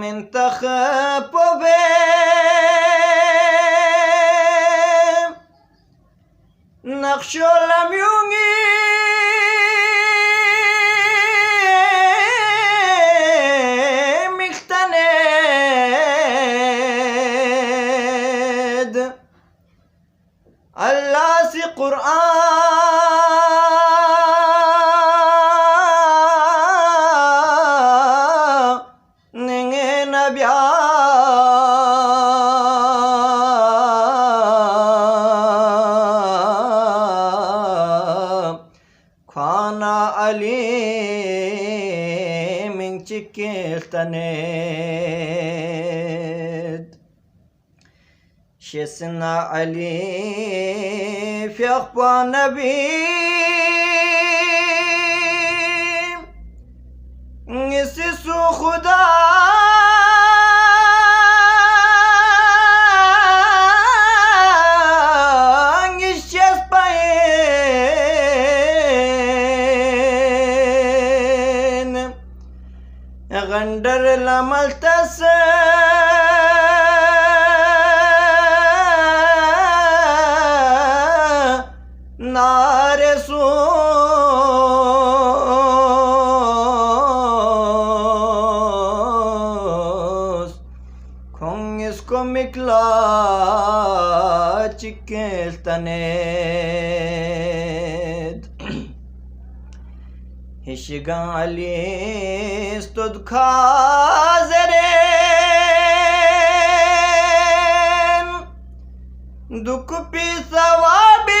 منتخب به نقش لم يونغي مختند الله سي قرآن نين نبيا خانا علي من تشكيلتنيد شسنا علي في أخبار نبي نسيسو خدا نشيس باين غندر لملتس نارسوس خونسكو مكلا تشكيلتنيد هشيغان علي استود خازرين دوكو بي ثوابي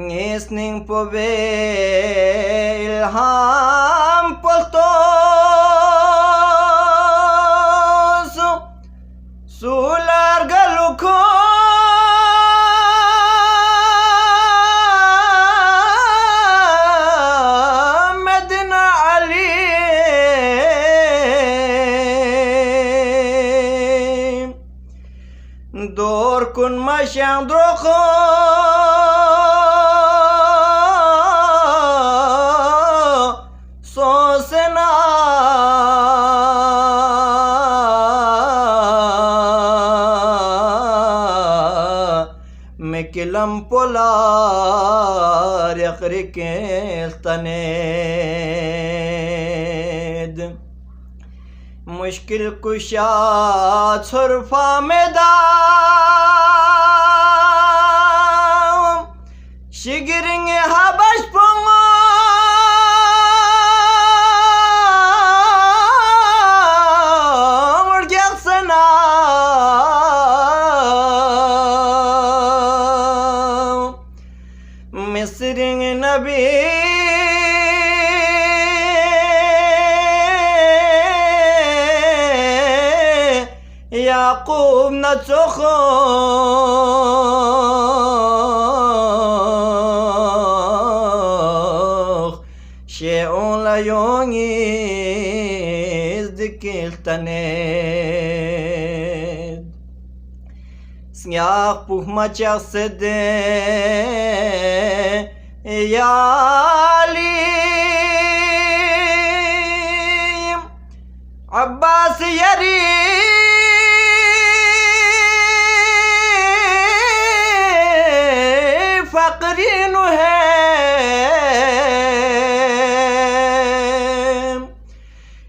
Ngisning po be ilham poltos sular galuko Medina Ali dor kun mashang droko مكلم بولار يخرك التنيد مشكل كشات صرفا مدام شجرين هبش بونغو Misring Nabi Yaqub natsokh She'on la yongiz dikiltaned Snyak puh machak sede ياليم عباس يري فقرين وهم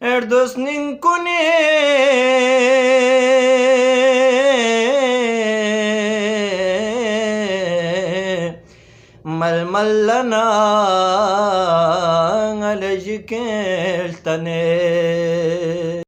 erdosnin kuni ململنا على جكلتني